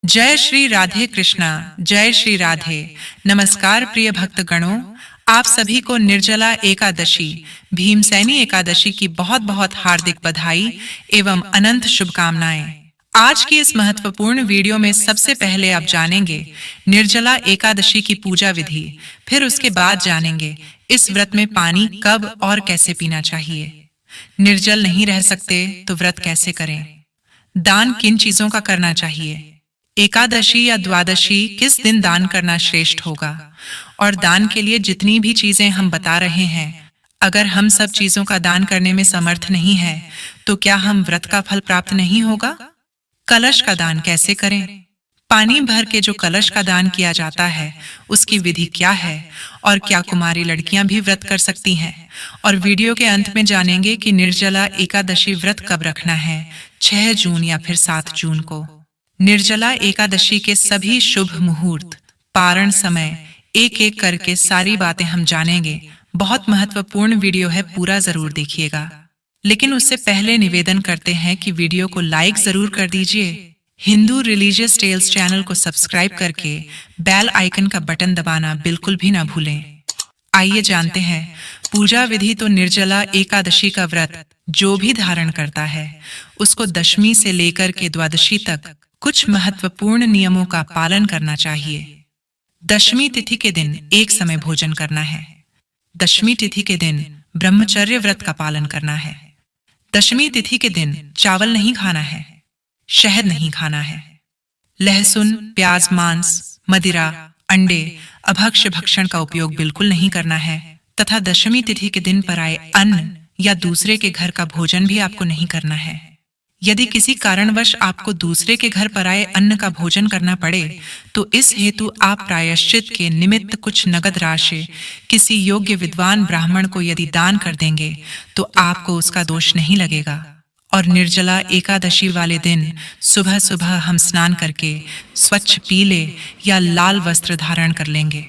जय श्री राधे कृष्णा। जय श्री राधे। नमस्कार प्रिय भक्तगणों, आप सभी को निर्जला एकादशी भीमसेनी एकादशी की बहुत बहुत हार्दिक बधाई एवं अनंत शुभकामनाएं। आज की इस महत्वपूर्ण वीडियो में सबसे पहले आप जानेंगे निर्जला एकादशी की पूजा विधि, फिर उसके बाद जानेंगे इस व्रत में पानी कब और कैसे पीना चाहिए। निर्जल नहीं रह सकते तो व्रत कैसे करें? दान किन चीजों का करना चाहिए? एकादशी या द्वादशी किस दिन दान करना श्रेष्ठ होगा? और दान के लिए जितनी भी चीजें हम बता रहे हैं, अगर हम सब चीजों का दान करने में समर्थ नहीं है तो क्या हम व्रत का फल प्राप्त नहीं होगा? कलश का दान कैसे करें? पानी भर के जो कलश का दान किया जाता है उसकी विधि क्या है? और क्या कुमारी लड़कियां भी व्रत कर सकती हैं? और वीडियो के अंत में जानेंगे कि निर्जला एकादशी व्रत कब रखना है, 6 जून या फिर 7 जून को। निर्जला एकादशी के सभी शुभ मुहूर्त, पारण समय, एक एक करके सारी बातें हम जानेंगे। बहुत महत्वपूर्ण वीडियो है, पूरा जरूर देखिएगा। लेकिन उससे पहले निवेदन करते हैं कि वीडियो को लाइक जरूर कर दीजिए। हिंदू रिलीजियस टेल्स चैनल को सब्सक्राइब करके बेल आइकन का बटन दबाना बिल्कुल भी ना भूलें। आइए जानते हैं पूजा विधि। तो निर्जला एकादशी का व्रत जो भी धारण करता है उसको दशमी से लेकर के द्वादशी तक कुछ महत्वपूर्ण नियमों का पालन करना चाहिए। दशमी तिथि के दिन एक समय भोजन करना है। दशमी तिथि के दिन ब्रह्मचर्य व्रत का पालन करना है। दशमी तिथि के दिन चावल नहीं खाना है, शहद नहीं खाना है, लहसुन, प्याज, मांस, मदिरा, अंडे, अभक्ष्य भक्षण का उपयोग बिल्कुल नहीं करना है तथा दशमी तिथि के दिन पर आए अन्न या दूसरे के घर का भोजन भी आपको नहीं करना है। यदि किसी कारणवश आपको दूसरे के घर पर आए अन्न का भोजन करना पड़े तो इस हेतु आप प्रायश्चित के निमित्त कुछ नगद राशि किसी योग्य विद्वान ब्राह्मण को यदि दान कर देंगे तो आपको उसका दोष नहीं लगेगा। और निर्जला एकादशी वाले दिन सुबह सुबह हम स्नान करके स्वच्छ पीले या लाल वस्त्र धारण कर लेंगे।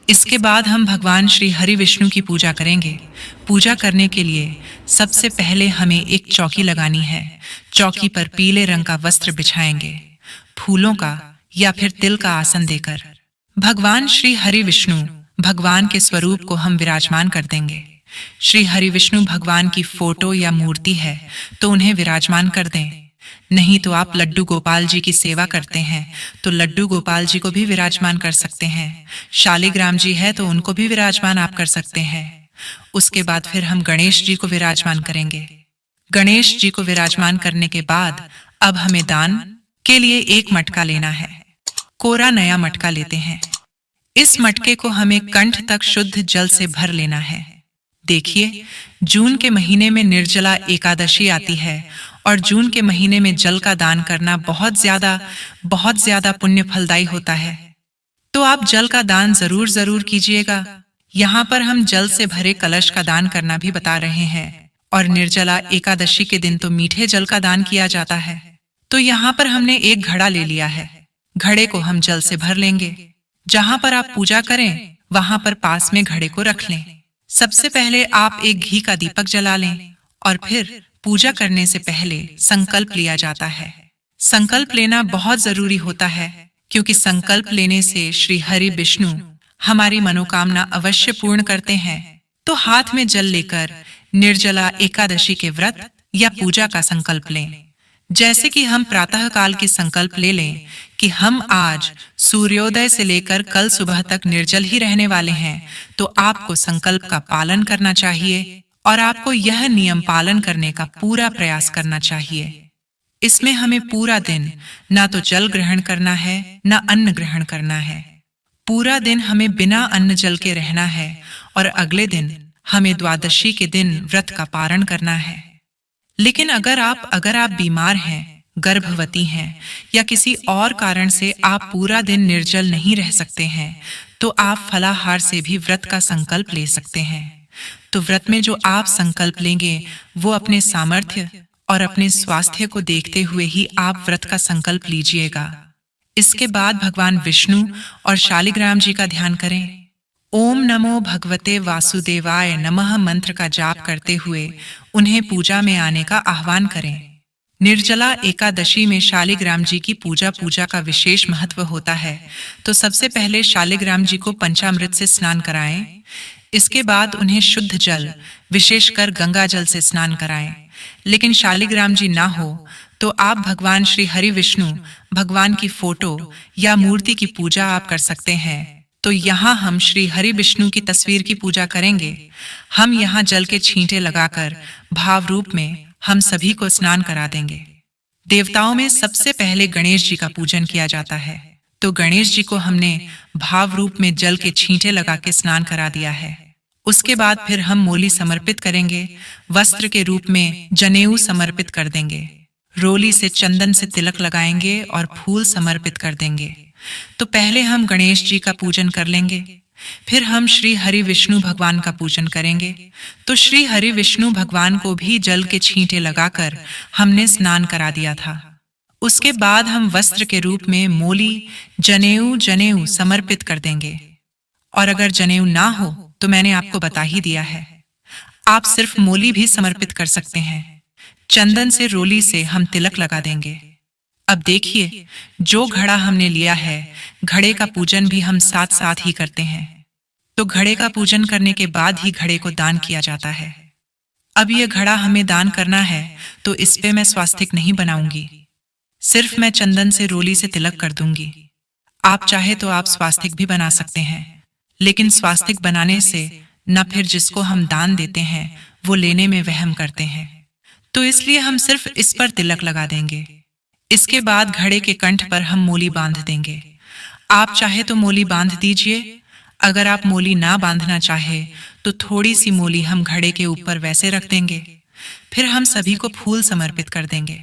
इसके बाद हम भगवान श्री हरि विष्णु की पूजा करेंगे। पूजा करने के लिए सबसे पहले हमें एक चौकी लगानी है। चौकी पर पीले रंग का वस्त्र बिछाएंगे, फूलों का या फिर तिल का आसन देकर। भगवान श्री हरि विष्णु भगवान के स्वरूप को हम विराजमान कर देंगे। श्री हरि विष्णु भगवान की फोटो या मूर्ति है तो उन्हें विराजमान कर दें। नहीं तो आप लड्डू गोपाल जी की सेवा करते हैं तो लड्डू गोपाल जी को भी विराजमान कर सकते हैं। शालिग्राम जी है तो उनको भी विराजमान आप कर सकते हैं। उसके बाद फिर हम गणेश जी को विराजमान करेंगे। गणेश जी को विराजमान करने के बाद अब हमें दान के लिए एक मटका लेना है। कोरा नया मटका लेते हैं। इस मटके को हमें कंठ तक शुद्ध जल से भर लेना है। देखिए, जून के महीने में निर्जला एकादशी आती है और जून के महीने में जल का दान करना बहुत ज्यादा पुण्य फलदायी होता है। तो आप जल का दान जरूर कीजिएगा। यहाँ पर हम जल से भरे कलश का दान करना भी बता रहे हैं। और निर्जला एकादशी के दिन तो मीठे जल का दान किया जाता है। तो यहाँ पर हमने एक घड़ा ले लिया है। घड़े को हम जल से भर लेंगे। जहाँ पर आप पूजा करें वहां पर पास में घड़े को रख लें। सबसे पहले आप एक घी का दीपक जला लें और फिर पूजा करने से पहले संकल्प लिया जाता है। संकल्प लेना बहुत जरूरी होता है क्योंकि संकल्प लेने से श्री हरि विष्णु हमारी मनोकामना अवश्य पूर्ण करते हैं। तो हाथ में जल लेकर निर्जला एकादशी के व्रत या पूजा का संकल्प लें। जैसे कि हम प्रातः काल की संकल्प ले लें कि हम आज सूर्योदय से लेकर कल सुबह तक निर्जल ही रहने वाले हैं, तो आपको संकल्प का पालन करना चाहिए और आपको यह नियम पालन करने का पूरा प्रयास करना चाहिए। इसमें हमें पूरा दिन ना तो जल ग्रहण करना है ना अन्न ग्रहण करना है। पूरा दिन हमें बिना अन्न जल के रहना है और अगले दिन हमें द्वादशी के दिन व्रत का पारण करना है। लेकिन अगर आप बीमार हैं, गर्भवती हैं या किसी और कारण से आप पूरा दिन निर्जल नहीं रह सकते हैं तो आप फलाहार से भी व्रत का संकल्प ले सकते हैं। तो व्रत में जो आप संकल्प लेंगे वो अपने सामर्थ्य और अपने स्वास्थ्य को देखते हुए ही आप व्रत का संकल्प लीजिएगा। इसके बाद भगवान विष्णु और शालिग्राम जी का ध्यान करें। ओम नमो भगवते वासुदेवाय नमः मंत्र का जाप करते हुए उन्हें पूजा में आने का आह्वान करें। निर्जला एकादशी में शालिग्राम जी की पूजा का विशेष महत्व होता है। तो सबसे पहले शालिग्राम जी को पंचामृत से स्नान कराएं। इसके बाद उन्हें शुद्ध जल, विशेषकर गंगा जल से स्नान कराएं। लेकिन शालिग्राम जी ना हो तो आप भगवान श्री हरि विष्णु भगवान की फोटो या मूर्ति की पूजा आप कर सकते हैं। तो यहाँ हम श्री हरि विष्णु की तस्वीर की पूजा करेंगे। हम यहाँ जल के छींटे लगाकर भाव रूप में हम सभी को स्नान करा देंगे। देवताओं में सबसे पहले गणेश जी का पूजन किया जाता है। तो गणेश जी को हमने भाव रूप में जल के छींटे लगा के स्नान करा दिया है। उसके बाद फिर हम मोली समर्पित करेंगे, वस्त्र के रूप में जनेऊ समर्पित कर देंगे, रोली से चंदन से तिलक लगाएंगे और फूल समर्पित कर देंगे। तो पहले हम गणेश जी का पूजन कर लेंगे, फिर हम श्री हरि विष्णु भगवान का पूजन करेंगे। तो श्री हरि विष्णु भगवान को भी जल के छींटे लगाकर हमने स्नान करा दिया था। उसके बाद हम वस्त्र के रूप में मोली, जनेऊ समर्पित कर देंगे। और अगर जनेऊ ना हो तो मैंने आपको बता ही दिया है, आप सिर्फ मोली भी समर्पित कर सकते हैं। चंदन से रोली से हम तिलक लगा देंगे। अब देखिए, जो घड़ा हमने लिया है, घड़े का पूजन भी हम साथ साथ ही करते हैं। तो घड़े का पूजन करने के बाद ही घड़े को दान किया जाता है। अब यह घड़ा हमें दान करना है, तो इस पे मैं स्वास्तिक नहीं बनाऊंगी, सिर्फ मैं चंदन से रोली से तिलक कर दूंगी। आप चाहे तो आप स्वास्तिक भी बना सकते हैं, लेकिन स्वास्तिक बनाने से न फिर जिसको हम दान देते हैं वो लेने में वहम करते हैं। तो इसलिए हम सिर्फ इस पर तिलक लगा देंगे। इसके बाद घड़े के कंठ पर हम मोली बांध देंगे। आप चाहे तो मोली बांध दीजिए, अगर आप मोली ना बांधना चाहे तो थोड़ी सी मोली हम घड़े के ऊपर वैसे रख देंगे। फिर हम सभी को फूल समर्पित कर देंगे।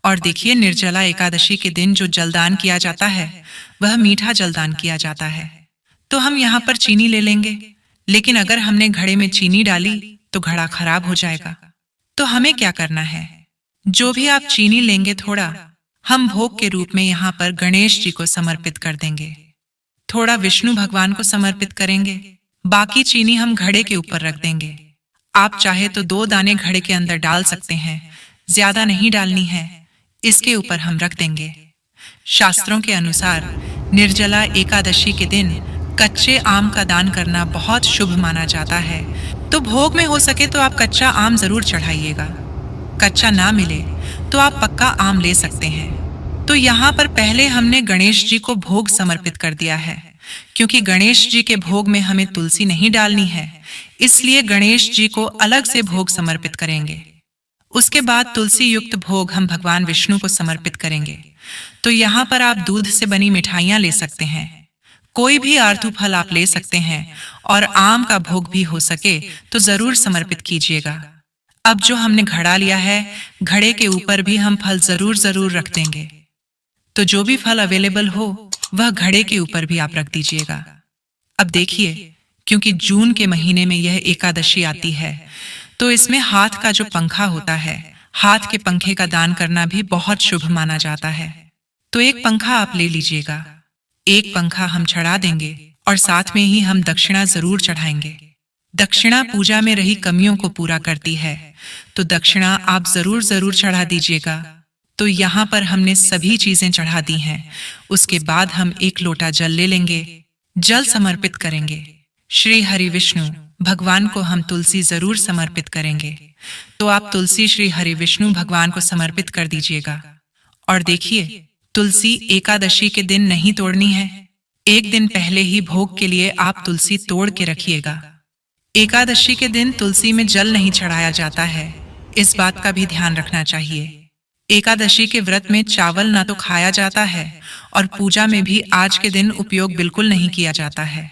और देखिए, निर्जला एकादशी के दिन जो जलदान किया जाता है वह मीठा जलदान किया जाता है। तो हम यहाँ पर चीनी ले लेंगे, लेकिन अगर हमने घड़े में चीनी डाली तो घड़ा खराब हो जाएगा। तो हमें क्या करना है, जो भी आप चीनी लेंगे थोड़ा हम भोग के रूप में यहाँ पर गणेश जी को समर्पित कर देंगे, थोड़ा विष्णु भगवान को समर्पित करेंगे, बाकी चीनी हम घड़े के ऊपर रख देंगे। आप चाहे तो 2 दाने घड़े के अंदर डाल सकते हैं, ज्यादा नहीं डालनी है, इसके ऊपर हम रख देंगे। शास्त्रों के अनुसार निर्जला एकादशी के दिन कच्चे आम का दान करना बहुत शुभ माना जाता है। तो भोग में हो सके तो आप कच्चा आम जरूर चढ़ाइएगा, कच्चा ना मिले तो आप पक्का आम ले सकते हैं। तो यहाँ पर पहले हमने गणेश जी को भोग समर्पित कर दिया है, क्योंकि गणेश जी के भोग में हमें तुलसी नहीं डालनी है, इसलिए गणेश जी को अलग से भोग समर्पित करेंगे। उसके बाद तुलसी युक्त भोग हम भगवान विष्णु को समर्पित करेंगे। तो यहाँ पर आप दूध से बनी मिठाइयाँ ले सकते हैं, कोई भी आर्थू फल आप ले सकते हैं, और आम का भोग भी हो सके तो जरूर समर्पित कीजिएगा। अब जो हमने घड़ा लिया है, घड़े के ऊपर भी हम फल जरूर रख देंगे। तो जो भी फल अवेलेबल हो वह घड़े के ऊपर भी आप रख दीजिएगा। अब देखिए, क्योंकि जून के महीने में यह एकादशी आती है, तो इसमें हाथ का जो पंखा होता है, हाथ के पंखे का दान करना भी बहुत शुभ माना जाता है। तो एक पंखा आप ले लीजिएगा, एक पंखा हम चढ़ा देंगे और साथ में ही हम दक्षिणा जरूर चढ़ाएंगे। दक्षिणा पूजा में रही कमियों को पूरा करती है, तो दक्षिणा आप जरूर चढ़ा दीजिएगा। तो यहाँ पर हमने सभी चीजें चढ़ा दी हैं। उसके बाद हम 1 लोटा जल ले लेंगे, जल समर्पित करेंगे। श्री हरि विष्णु भगवान को हम तुलसी जरूर समर्पित करेंगे। तो आप तुलसी श्री हरि विष्णु भगवान को समर्पित कर दीजिएगा। और देखिए, तुलसी एकादशी के दिन नहीं तोड़नी है, एक दिन पहले ही भोग के लिए आप तुलसी तोड़ के रखिएगा। एकादशी के दिन तुलसी में जल नहीं चढ़ाया जाता है, इस बात का भी ध्यान रखना चाहिए। एकादशी के व्रत में चावल ना तो खाया जाता है और पूजा में भी आज के दिन उपयोग बिल्कुल नहीं किया जाता है।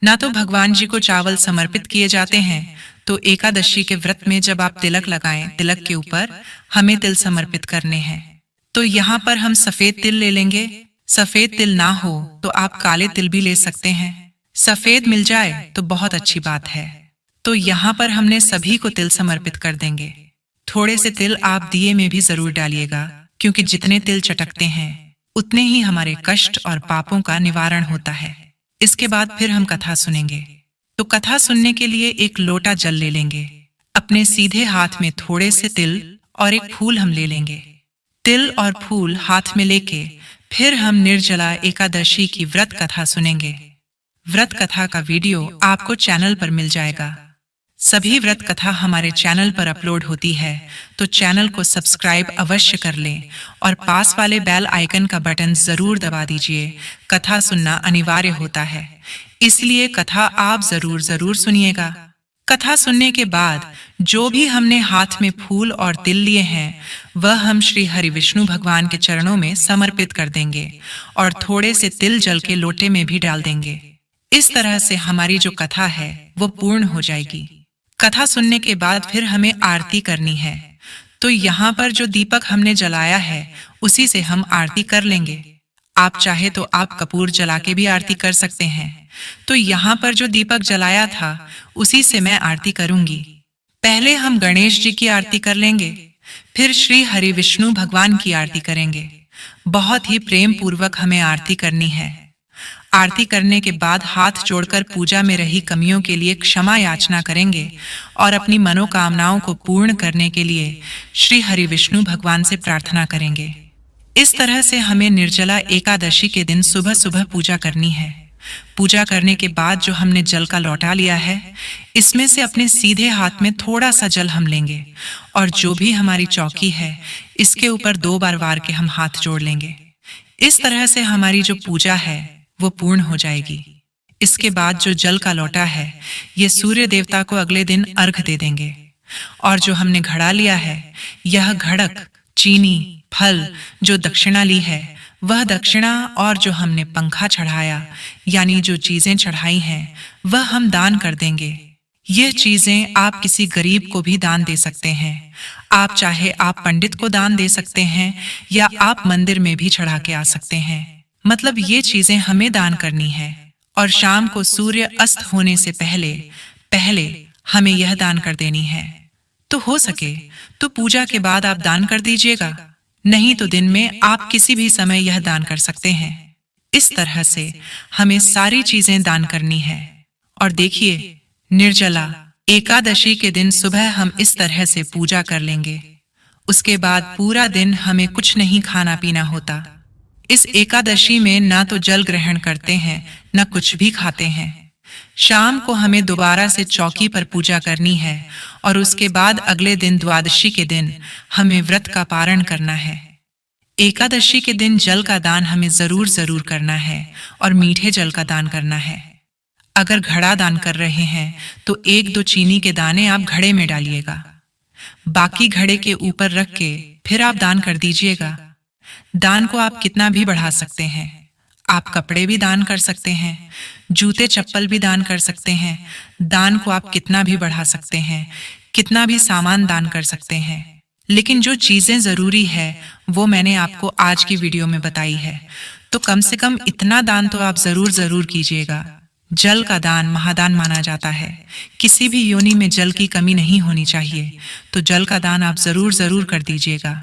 ना तो भगवान जी को चावल समर्पित किए जाते हैं। तो एकादशी के व्रत में जब आप तिलक लगाएं, तिलक के ऊपर हमें तिल समर्पित करने हैं। तो यहाँ पर हम सफेद तिल ले लेंगे। सफेद तिल ना हो तो आप काले तिल भी ले सकते हैं, सफेद मिल जाए तो बहुत अच्छी बात है। तो यहाँ पर हमने सभी को तिल समर्पित कर देंगे। थोड़े से तिल आप दिए में भी जरूर डालिएगा, क्योंकि जितने तिल चटकते हैं उतने ही हमारे कष्ट और पापों का निवारण होता है। इसके बाद फिर हम कथा सुनेंगे। तो कथा सुनने के लिए 1 लोटा जल ले लेंगे, अपने सीधे हाथ में थोड़े से तिल और एक फूल हम ले लेंगे। तिल और फूल हाथ में लेके फिर हम निर्जला एकादशी की व्रत कथा सुनेंगे। व्रत कथा का वीडियो आपको चैनल पर मिल जाएगा। सभी व्रत कथा हमारे चैनल पर अपलोड होती है, तो चैनल को सब्सक्राइब अवश्य कर लें और पास वाले बेल आइकन का बटन जरूर दबा दीजिए। कथा सुनना अनिवार्य होता है, इसलिए कथा आप जरूर जरूर सुनिएगा। कथा सुनने के बाद जो भी हमने हाथ में फूल और तिल लिए हैं, वह हम श्री हरि विष्णु भगवान के चरणों में समर्पित कर देंगे और थोड़े से तिल जल के लोटे में भी डाल देंगे। इस तरह से हमारी जो कथा है वो पूर्ण हो जाएगी। कथा सुनने के बाद फिर हमें आरती करनी है, तो यहाँ पर जो दीपक हमने जलाया है उसी से हम आरती कर लेंगे। आप चाहे तो आप कपूर जला के भी आरती कर सकते हैं। तो यहाँ पर जो दीपक जलाया था उसी से मैं आरती करूंगी। पहले हम गणेश जी की आरती कर लेंगे, फिर श्री हरि विष्णु भगवान की आरती करेंगे। बहुत ही प्रेम पूर्वक हमें आरती करनी है। आरती करने के बाद हाथ जोड़कर पूजा में रही कमियों के लिए क्षमा याचना करेंगे और अपनी मनोकामनाओं को पूर्ण करने के लिए श्री हरि विष्णु भगवान से प्रार्थना करेंगे। इस तरह से हमें निर्जला एकादशी के दिन सुबह सुबह पूजा करनी है। पूजा करने के बाद जो हमने जल का लौटा लिया है, इसमें से अपने सीधे हाथ में थोड़ा सा जल हम लेंगे और जो भी हमारी चौकी है इसके ऊपर 2 बार वार के हम हाथ जोड़ लेंगे। इस तरह से हमारी जो पूजा है वो पूर्ण हो जाएगी। इसके बाद जो जल का लौटा है ये सूर्य देवता को अगले दिन अर्घ दे देंगे। और जो हमने घड़ा लिया है, यह घड़क, चीनी, फल जो दक्षिणा ली है वह दक्षिणा और जो हमने पंखा चढ़ाया यानी जो चीजें चढ़ाई हैं वह हम दान कर देंगे। यह चीजें आप किसी गरीब को भी दान दे सकते हैं। आप चाहे आप पंडित को दान दे सकते हैं या आप मंदिर में भी चढ़ा के आ सकते हैं। मतलब ये चीजें हमें दान करनी है और शाम को सूर्य अस्त होने से पहले हमें यह दान कर देनी है। तो हो सके तो पूजा के बाद आप दान कर दीजिएगा, नहीं तो दिन में आप किसी भी समय यह दान कर सकते हैं। इस तरह से हमें सारी चीजें दान करनी है। और देखिए, निर्जला एकादशी के दिन सुबह हम इस तरह से पूजा कर लेंगे। उसके बाद पूरा दिन हमें कुछ नहीं खाना पीना होता। इस एकादशी में ना तो जल ग्रहण करते हैं न कुछ भी खाते हैं। शाम को हमें दोबारा से चौकी पर पूजा करनी है और उसके बाद अगले दिन द्वादशी के दिन हमें व्रत का पारण करना है। एकादशी के दिन जल का दान हमें जरूर जरूर करना है और मीठे जल का दान करना है। अगर घड़ा दान कर रहे हैं तो 1-2 चीनी के दाने आप घड़े में डालिएगा, बाकी घड़े के ऊपर रख के फिर आप दान कर दीजिएगा। दान को आप कितना भी बढ़ा सकते हैं। आप कपड़े भी दान कर सकते हैं, जूते चप्पल भी दान कर सकते हैं। दान को आप कितना भी बढ़ा सकते हैं, कितना भी सामान दान कर सकते हैं। लेकिन जो चीजें जरूरी है वो मैंने आपको आज की वीडियो में बताई है। तो कम से कम इतना दान तो आप जरूर जरूर कीजिएगा। जल का दान महादान माना जाता है। किसी भी योनि में जल की कमी नहीं होनी चाहिए, तो जल का दान आप जरूर जरूर कर दीजिएगा।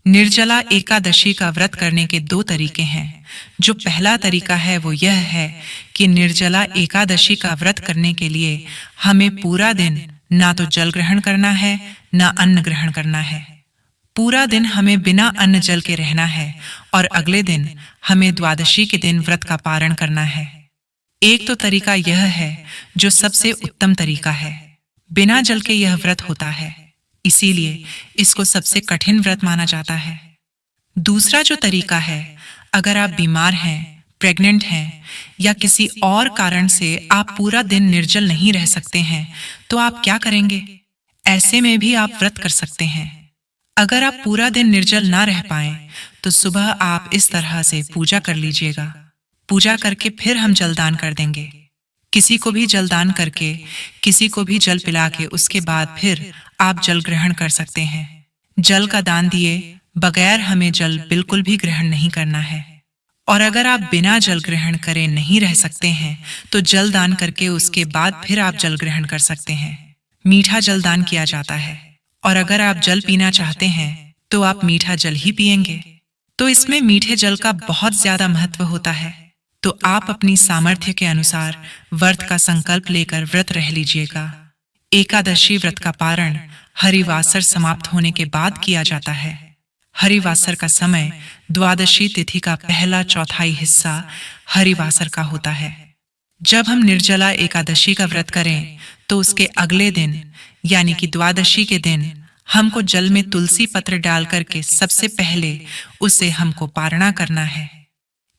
निर्जला एकादशी का व्रत करने के 2 तरीके हैं। जो पहला तरीका है वो यह है कि निर्जला एकादशी का व्रत करने के लिए हमें पूरा दिन ना तो जल ग्रहण करना है ना अन्न ग्रहण करना है। पूरा दिन हमें बिना अन्न जल के रहना है और अगले दिन हमें द्वादशी के दिन व्रत का पारण करना है। एक तो तरीका यह है जो सबसे उत्तम तरीका है। बिना जल के यह व्रत होता है, इसीलिए इसको सबसे कठिन व्रत माना जाता है। दूसरा जो तरीका है, अगर आप बीमार हैं, प्रेग्नेंट हैं या किसी और कारण से आप पूरा दिन निर्जल नहीं रह सकते हैं, तो आप क्या करेंगे? ऐसे में भी आप व्रत कर सकते हैं। अगर आप पूरा दिन निर्जल ना रह पाएं, तो सुबह आप इस तरह से पूजा कर लीजिएगा। पूजा करके फिर हम जलदान कर देंगे। किसी को भी जलदान करके, किसी को भी जल पिला के उसके बाद फिर आप जल ग्रहण कर सकते हैं। जल का दान दिए बगैर हमें जल बिल्कुल भी ग्रहण नहीं करना है। और अगर आप बिना जल ग्रहण करे नहीं रह सकते हैं, तो जल दान करके उसके बाद फिर आप जल ग्रहण कर सकते हैं। मीठा जल दान किया जाता है, और अगर आप जल पीना चाहते हैं तो आप मीठा जल ही पिएंगे। तो इसमें मीठे जल का बहुत ज्यादा महत्व होता है। तो आप अपनी सामर्थ्य के अनुसार व्रत का संकल्प लेकर व्रत रह लीजिएगा। एकादशी व्रत का पारण हरिवासर समाप्त होने के बाद किया जाता है। हरिवासर का समय द्वादशी तिथि का पहला चौथाई हिस्सा हरिवासर का होता है। जब हम निर्जला एकादशी का व्रत करें तो उसके अगले दिन यानी कि द्वादशी के दिन हमको जल में तुलसी पत्र डाल करके सबसे पहले उसे हमको पारणा करना है।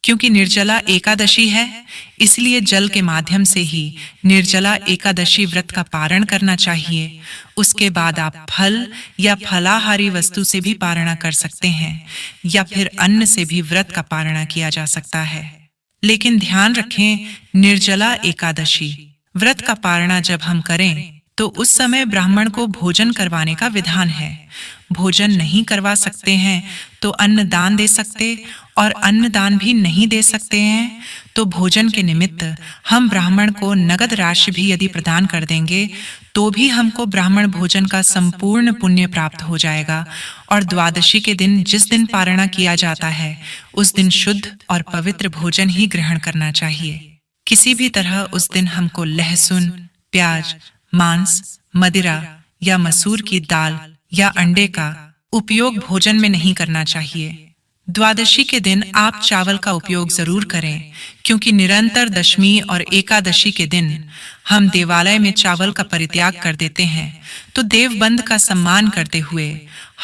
क्योंकि निर्जला एकादशी है, इसलिए जल के माध्यम से ही निर्जला एकादशी व्रत का पारण करना चाहिए। उसके बाद आप फल या फलाहारी वस्तु से भी पारणा कर सकते हैं या फिर अन्न से भी व्रत का पारणा किया जा सकता है। लेकिन ध्यान रखें, निर्जला एकादशी व्रत का पारणा जब हम करें तो उस समय ब्राह्मण को भोजन करवाने का विधान है। भोजन नहीं करवा सकते हैं तो अन्न दान दे सकते, और अन्न दान भी नहीं दे सकते हैं तो भोजन के निमित्त हम ब्राह्मण को नगद राशि भी यदि प्रदान कर देंगे तो भी हमको ब्राह्मण भोजन का संपूर्ण पुण्य प्राप्त हो जाएगा। और द्वादशी के दिन जिस दिन पारणा किया जाता है उस दिन शुद्ध और पवित्र भोजन ही ग्रहण करना चाहिए। किसी भी तरह उस दिन हमको लहसुन, प्याज, मांस, मदिरा या मसूर की दाल या अंडे का उपयोग भोजन में नहीं करना चाहिए। द्वादशी के दिन आप चावल का उपयोग जरूर करें, क्योंकि निरंतर दशमी और एकादशी के दिन हम देवालय में चावल का परित्याग कर देते हैं। तो देवबंद का सम्मान करते हुए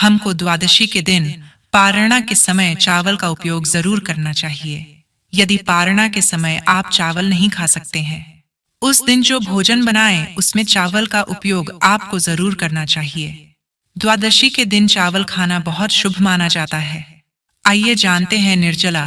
हमको द्वादशी के दिन पारणा के समय चावल का उपयोग जरूर करना चाहिए। यदि पारणा के समय आप चावल नहीं खा सकते हैं, उस दिन जो भोजन बनाएं उसमें चावल का उपयोग आपको जरूर करना चाहिए। द्वादशी के दिन चावल खाना बहुत शुभ माना जाता है। आइए जानते हैं निर्जला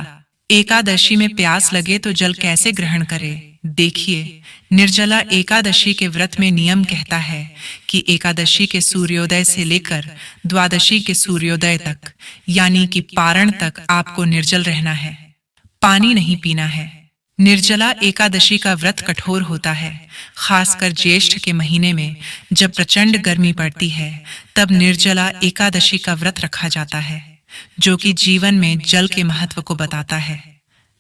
एकादशी में प्यास लगे तो जल कैसे ग्रहण करें। देखिए, निर्जला एकादशी के व्रत में नियम कहता है कि एकादशी के सूर्योदय से लेकर द्वादशी के सूर्योदय तक यानी कि पारण तक आपको निर्जल रहना है, पानी नहीं पीना है। निर्जला एकादशी का व्रत कठोर होता है। खासकर ज्येष्ठ के महीने में जब प्रचंड गर्मी पड़ती है तब निर्जला एकादशी का व्रत रखा जाता है, जो कि जीवन में जल के महत्व को बताता है।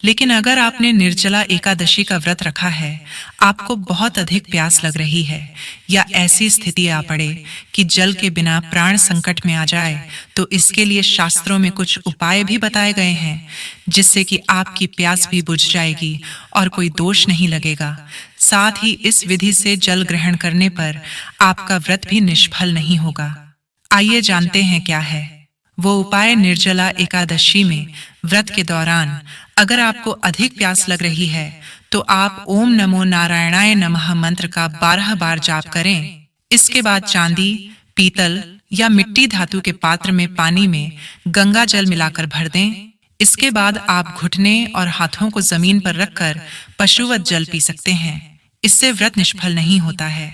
लेकिन अगर आपने निर्जला एकादशी का व्रत रखा है, आपको बहुत अधिक प्यास लग रही है या ऐसी स्थिति आ पड़े कि जल के बिना प्राण संकट में आ जाए, तो इसके लिए शास्त्रों में कुछ उपाय भी बताए गए हैं, जिससे कि आपकी प्यास भी बुझ जाएगी और कोई दोष नहीं लगेगा। साथ ही इस विधि से जल ग्रहण करने पर आपका व्रत भी निष्फल नहीं होगा। आइए जानते हैं क्या है वो उपाय। निर्जला एकादशी में व्रत के दौरान अगर आपको अधिक प्यास लग रही है तो आप ओम नमो नारायणाय नमः मंत्र का 12 बार जाप करें। इसके बाद चांदी, पीतल या मिट्टी धातु के पात्र में पानी में गंगा जल मिलाकर भर दें। इसके बाद आप घुटने और हाथों को जमीन पर रखकर पशुवत जल पी सकते हैं। इससे व्रत निष्फल नहीं होता है।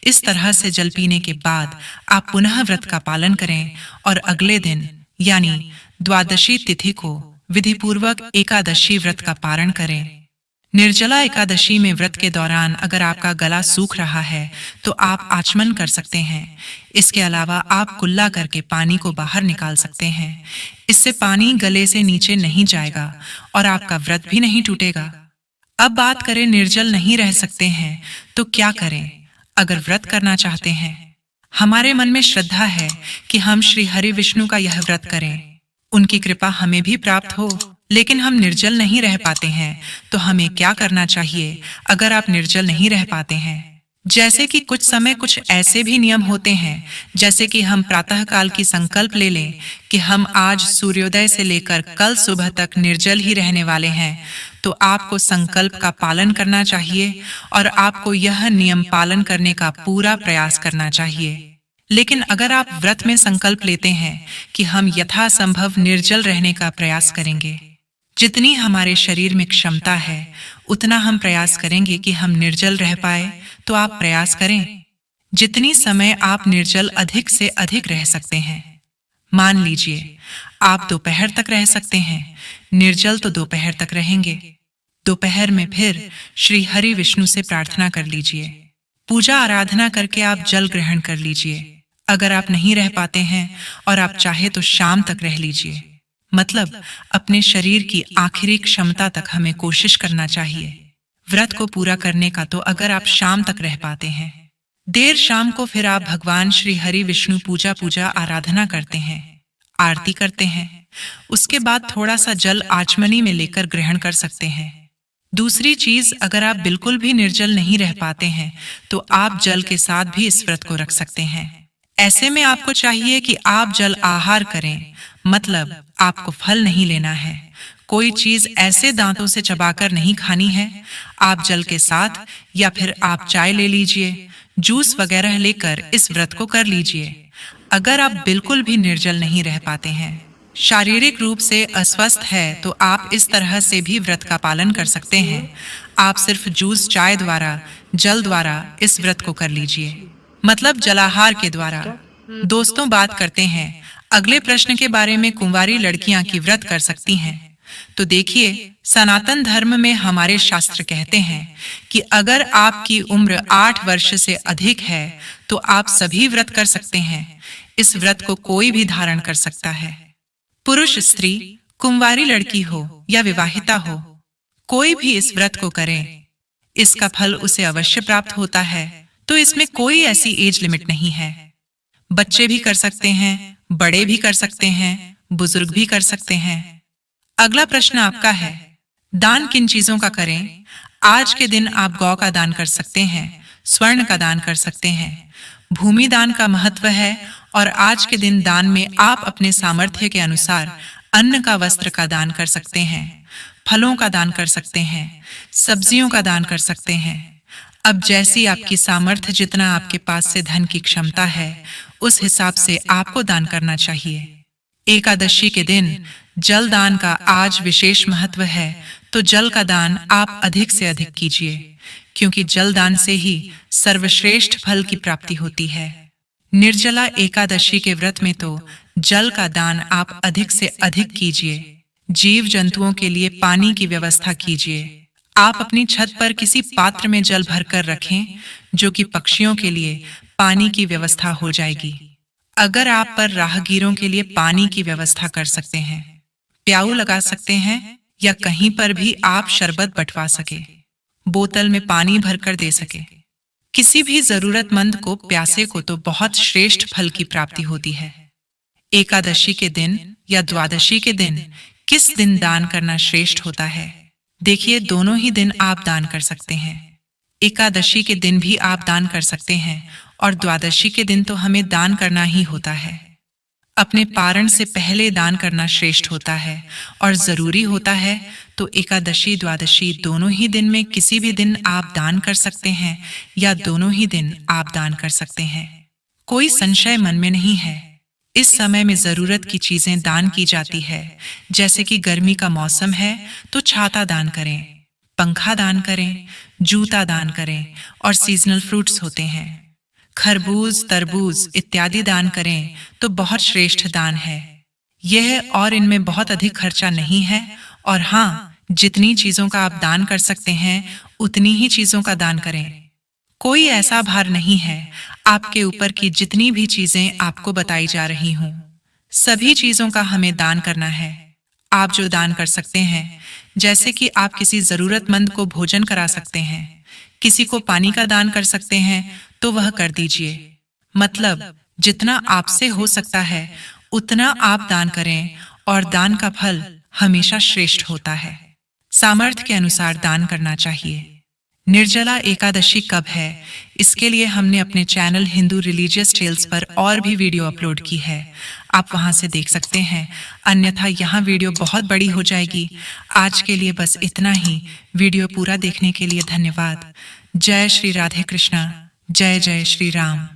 इस तरह से जल पीने के बाद आप पुनः व्रत का पालन करें और अगले दिन यानी द्वादशी तिथि को विधिपूर्वक एकादशी व्रत का पारण करें। निर्जला एकादशी में व्रत के दौरान अगर आपका गला सूख रहा है तो आप आचमन कर सकते हैं। इसके अलावा आप कुल्ला करके पानी को बाहर निकाल सकते हैं। इससे पानी गले से नीचे नहीं जाएगा और आपका व्रत भी नहीं टूटेगा। अब बात करें निर्जल नहीं रह सकते हैं तो क्या करें। अगर व्रत करना चाहते हैं, हमारे मन में श्रद्धा है कि हम श्री हरि विष्णु का यह व्रत करें, उनकी कृपा हमें भी प्राप्त हो, लेकिन हम निर्जल नहीं रह पाते हैं तो हमें क्या करना चाहिए। अगर आप निर्जल नहीं रह पाते हैं, जैसे कि कुछ समय कुछ ऐसे भी नियम होते हैं, जैसे कि हम प्रातः काल की संकल्प ले लें कि हम आज सूर्योदय से लेकर कल सुबह तक निर्जल ही रहने वाले हैं, तो आपको संकल्प का पालन करना चाहिए और आपको यह नियम पालन करने का पूरा प्रयास करना चाहिए। लेकिन अगर आप व्रत में संकल्प लेते हैं कि हम यथासंभव निर्जल रहने का प्रयास करेंगे, जितनी हमारे शरीर में क्षमता है उतना हम प्रयास करेंगे कि हम निर्जल रह पाए, तो आप प्रयास करें। जितनी समय आप निर्जल अधिक से अधिक रह सकते हैं। मान लीजिए आप दोपहर तक रह सकते हैं, निर्जल तो दोपहर तक रहेंगे। दोपहर में फिर श्री हरि विष्णु से प्रार्थना कर लीजिए। पूजा आराधना करके आप जल ग्रहण कर लीजिए। अगर आप नहीं रह पाते हैं और आप चाहे तो शाम तक रह लीजिए। मतलब अपने शरीर की आखिरी क्षमता तक हमें कोशिश करना चाहिए व्रत को पूरा करने का। तो अगर आप शाम तक रह पाते हैं, देर शाम को फिर आप भगवान श्री हरि विष्णु पूजा आराधना करते हैं। आरती करते हैं। उसके बाद थोड़ा सा जल आचमनी में लेकर ग्रहण कर सकते हैं। दूसरी चीज, अगर आप बिल्कुल भी निर्जल नहीं रह पाते हैं तो आप जल के साथ भी इस व्रत को रख सकते हैं। ऐसे में आपको चाहिए कि आप जल आहार करें, मतलब आपको फल नहीं लेना है, कोई चीज ऐसे दांतों से चबाकर नहीं खानी है। आप जल के साथ या फिर आप चाय ले लीजिए, जूस वगैरह लेकर इस व्रत को कर लीजिए। अगर आप बिल्कुल भी निर्जल नहीं रह पाते हैं, शारीरिक रूप से अस्वस्थ है, तो आप इस तरह से भी व्रत का पालन कर सकते हैं। आप सिर्फ जूस चाय द्वारा, जल द्वारा इस व्रत को कर लीजिए, मतलब जलाहार के द्वारा। दोस्तों, बात करते हैं अगले प्रश्न के बारे में। कुंवारी लड़कियां की व्रत कर सकती हैं? तो देखिए, सनातन धर्म में हमारे शास्त्र कहते हैं कि अगर आपकी उम्र 8 वर्ष से अधिक है तो आप सभी व्रत कर सकते हैं। इस व्रत को कोई भी धारण कर सकता है, पुरुष, स्त्री, कुंवारी लड़की हो या विवाहिता हो, कोई भी इस व्रत को करें, इसका फल उसे अवश्य प्राप्त होता है। तो इसमें कोई ऐसी एज लिमिट नहीं है। बच्चे भी कर सकते हैं, बड़े भी कर सकते हैं, बुजुर्ग भी कर सकते हैं। अगला प्रश्न आपका है, दान किन चीजों का करें? आज के दिन आप गौ का दान कर सकते हैं, स्वर्ण का दान कर सकते हैं। भूमि दान का महत्व है और आज के दिन दान में आप अपने सामर्थ्य के अनुसार अन्न का, वस्त्र का दान कर सकते हैं, फलों का दान कर सकते हैं, सब्जियों का दान कर सकते हैं। अब जैसी आपकी सामर्थ्य, जितना आपके पास से धन की क्षमता है, उस हिसाब से आपको दान करना चाहिए। एकादशी के दिन जल दान का आज विशेष महत्व है, तो जल का दान आप अधिक से अधिक कीजिए, क्योंकि जल दान से ही सर्वश्रेष्ठ फल की प्राप्ति होती है। निर्जला एकादशी के व्रत में तो जल का दान आप अधिक से अधिक कीजिए। जीव जंतुओं के लिए पानी की व्यवस्था कीजिए। आप अपनी छत पर किसी पात्र में जल भरकर रखें, जो कि पक्षियों के लिए पानी की व्यवस्था हो जाएगी। अगर आप पर राहगीरों के लिए पानी की व्यवस्था कर सकते हैं, प्याऊ लगा सकते हैं, या कहीं पर भी आप शरबत बंटवा सके, बोतल में पानी भरकर दे सके, किसी भी जरूरतमंद को, प्यासे को तो बहुत श्रेष्ठ फल की प्राप्ति होती है। एकादशी के दिन या द्वादशी के दिन किस दिन दान करना श्रेष्ठ होता है? देखिए, दोनों ही दिन आप दान कर सकते हैं। एकादशी के दिन भी आप दान कर सकते हैं और द्वादशी के दिन तो हमें दान करना ही होता है। अपने पारण से पहले दान करना श्रेष्ठ होता है और जरूरी होता है। तो एकादशी, द्वादशी दोनों ही दिन में किसी भी दिन आप दान कर सकते हैं, या दोनों ही दिन आप दान कर सकते हैं। कोई संशय मन में नहीं है। इस समय में जरूरत की चीजें दान की जाती है। जैसे कि गर्मी का मौसम है तो छाता दान करें, पंखा दान करें, जूता दान करें, और सीजनल फ्रूट्स होते हैं, खरबूज, तरबूज इत्यादि दान करें तो बहुत श्रेष्ठ दान है यह, और इनमें बहुत अधिक खर्चा नहीं है। और हाँ, जितनी चीजों का आप दान कर सकते हैं उतनी ही चीजों का दान करें। कोई ऐसा भार नहीं है आपके ऊपर कि जितनी भी चीजें आपको बताई जा रही हों, सभी चीजों का हमें दान करना है। आप जो दान कर सकते हैं, जैसे कि आप किसी जरूरतमंद को भोजन करा सकते हैं, किसी को पानी का दान कर सकते हैं, तो वह कर दीजिए। मतलब जितना आपसे हो सकता है उतना आप दान करें, और दान का फल हमेशा श्रेष्ठ होता है। सामर्थ्य के अनुसार दान करना चाहिए। निर्जला एकादशी कब है, इसके लिए हमने अपने चैनल हिंदू रिलीजियस टेल्स पर और भी वीडियो अपलोड की है, आप वहां से देख सकते हैं। अन्यथा यहाँ वीडियो बहुत बड़ी हो जाएगी। आज के लिए बस इतना ही। वीडियो पूरा देखने के लिए धन्यवाद। जय श्री राधे कृष्णा। जय जय श्री राम।